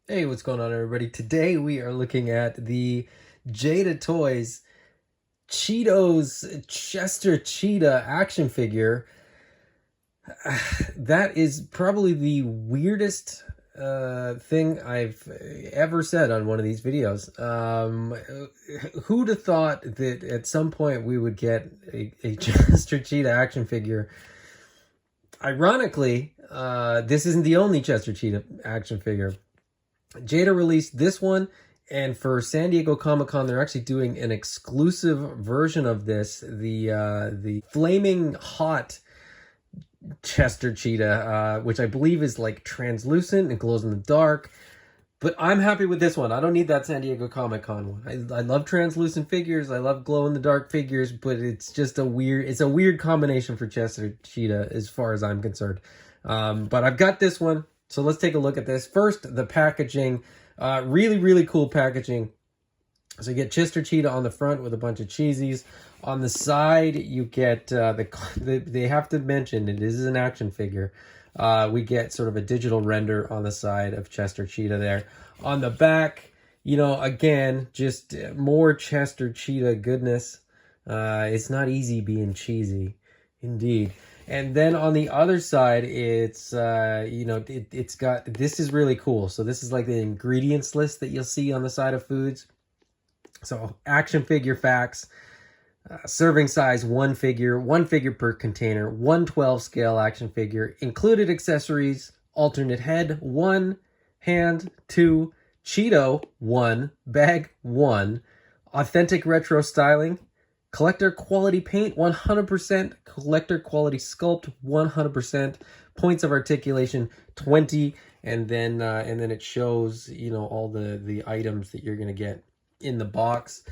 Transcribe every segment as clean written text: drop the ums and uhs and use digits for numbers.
Hey, what's going on, everybody? Today we are looking at the Jada Toys Cheetos Chester Cheetah action figure. That is probably the weirdest thing I've ever said on one of these videos. Who'd have thought that at some point we would get a Chester Cheetah action figure? Ironically, this isn't the only Chester Cheetah action figure. Jada released this one, and for San Diego Comic-Con, they're actually doing an exclusive version of this, the flaming hot Chester Cheetah, which I believe is like translucent and glows in the dark. But I'm happy with this one. I don't need that San Diego Comic-Con one. I love translucent figures. I love glow-in-the-dark figures, but it's just a weird combination for Chester Cheetah as far as I'm concerned. But I've got this one. So let's take a look at this. First, the packaging. Really cool packaging. So you get Chester Cheetah on the front with a bunch of cheesies. On the side, you get, they have to mention, it is an action figure. We get sort of a digital render on the side of Chester Cheetah there. On the back, you know, again, just more Chester Cheetah goodness. It's not easy being cheesy, indeed. And then on the other side, it's, you know, it's got, this is really cool. So this is like the ingredients list that you'll see on the side of foods. So action figure facts, serving size, one figure per container, 1/12 scale action figure, included accessories, alternate head, 1, hand, 2, Cheeto, 1, bag, 1, authentic retro styling, collector quality paint, 100%, collector quality sculpt, 100%, points of articulation, 20, and then it shows, you know, all the items that you're gonna get in the box.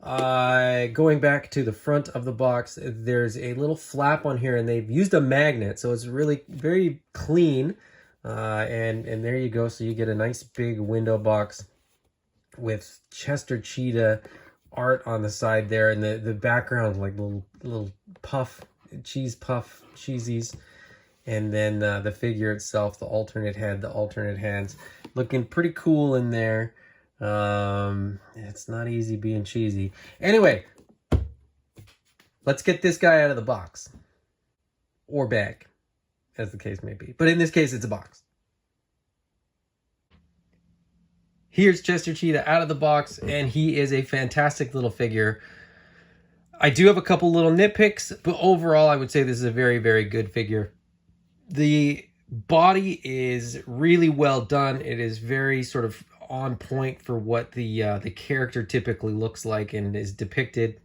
Going back to the front of the box, there's a little flap on here, and they've used a magnet, so it's really very clean. And there you go. So you get a nice big window box with Chester Cheetah art on the side there, and the background like little cheese puff cheesies, and then the figure itself, the alternate head, the alternate hands, looking pretty cool in there. It's not easy being cheesy. Anyway, let's get this guy out of the box. Or bag, as the case may be. But in this case, it's a box. Here's Chester Cheetah out of the box, and he is a fantastic little figure. I do have a couple little nitpicks, but overall, I would say this is a very good figure. The body is really well done. It is very sort of on point for what the character typically looks like and is depicted.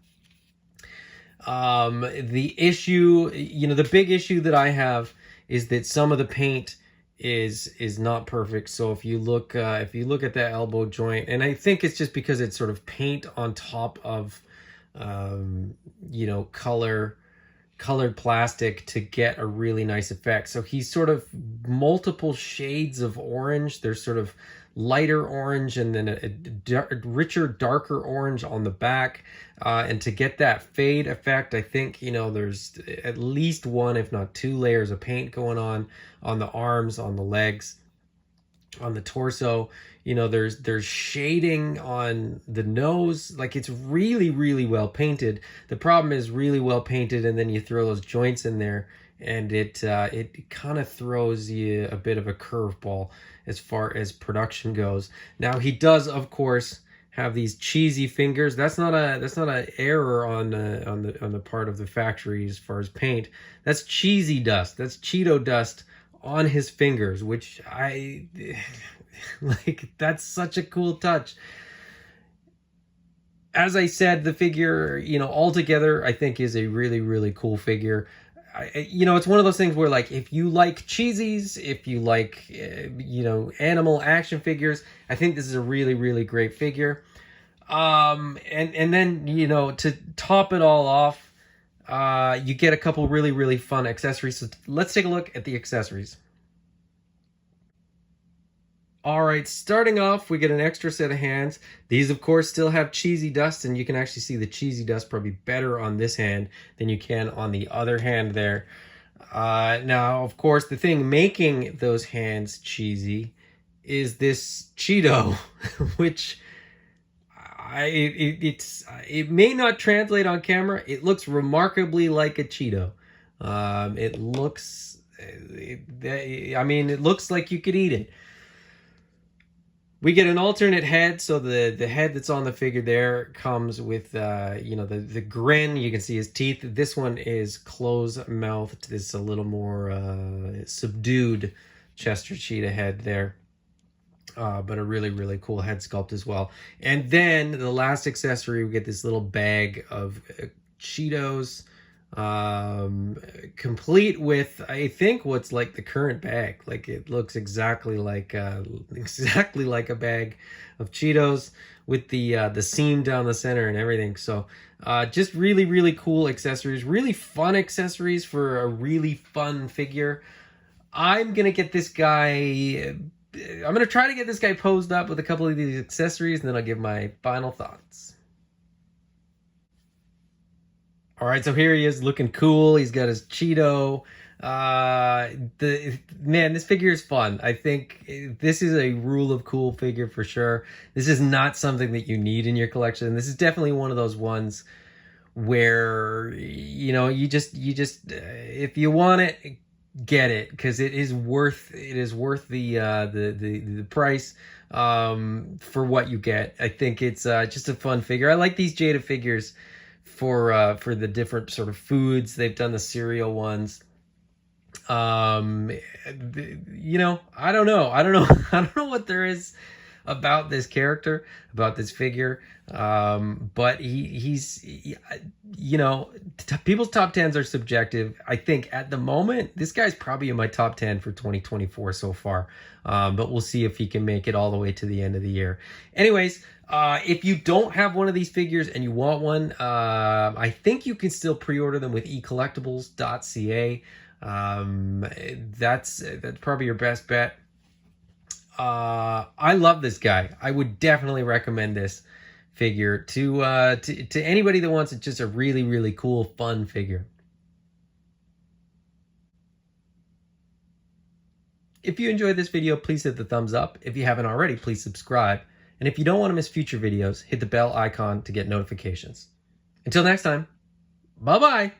The issue, you know, the big issue that I have is that some of the paint is not perfect. So if you look at that elbow joint, and I think it's just because it's sort of paint on top of you know, colored plastic to get a really nice effect. So he's sort of multiple shades of orange. There's sort of lighter orange and then a richer, darker orange on the back. And to get that fade effect, I think, you know, there's at least one, if not two layers of paint going on the arms, on the legs, on the torso. You know, there's shading on the nose. Like, it's really well painted. The problem is really well painted, and then you throw those joints in there, and it kind of throws you a bit of a curveball as far as production goes. Now, he does, of course, have these cheesy fingers. That's not an error on the part of the factory as far as paint. That's cheesy dust. That's Cheeto dust on his fingers, which I like. That's such a cool touch. As I said, the figure, you know, altogether, I think is a really cool figure. You know, it's one of those things where, like, if you like cheesies, if you like, you know, animal action figures, I think this is a really great figure. And then, you know, to top it all off, you get a couple really fun accessories. So let's take a look at the accessories. All right, starting off, we get an extra set of hands. These, of course, still have cheesy dust, and you can actually see the cheesy dust probably better on this hand than you can on the other hand there. Now, of course, the thing making those hands cheesy is this Cheeto, which it may not translate on camera. It looks remarkably like a Cheeto. It looks, I mean, it looks like you could eat it. We get an alternate head, so the head that's on the figure there comes with you know, the grin. You can see his teeth. This one is closed mouthed. It's a little more subdued Chester Cheetah head there. But a really, really cool head sculpt as well. And then the last accessory, we get this little bag of Cheetos, complete with, I think, what's like the current bag. Like, it looks exactly like a bag of Cheetos with the seam down the center and everything. So just really, really cool accessories, really fun accessories for a really fun figure. I'm gonna get this guy. I'm gonna try to get this guy posed up with a couple of these accessories, and then I'll give my final thoughts. All right, so here he is looking cool. He's got his Cheeto. This figure is fun. I think this is a rule of cool figure for sure. This is not something that you need in your collection. This is definitely one of those ones where, you know, you just if you want it, get it, because it is worth the price for what you get. I think it's just a fun figure. I like these Jada figures for the different sort of foods. They've done the cereal ones. You know, I don't know I don't know what there is about this character, about this figure, but he's you know, people's top 10s are subjective. I think at the moment this guy's probably in my top 10 for 2024 so far, but we'll see if he can make it all the way to the end of the year. Anyways, if you don't have one of these figures and you want one, I think you can still pre-order them with eCollectibles.ca. That's probably your best bet. I love this guy. I would definitely recommend this figure to anybody that wants just a really, really cool, fun figure. If you enjoyed this video, please hit the thumbs up. If you haven't already, please subscribe. And if you don't want to miss future videos, hit the bell icon to get notifications. Until next time, bye-bye.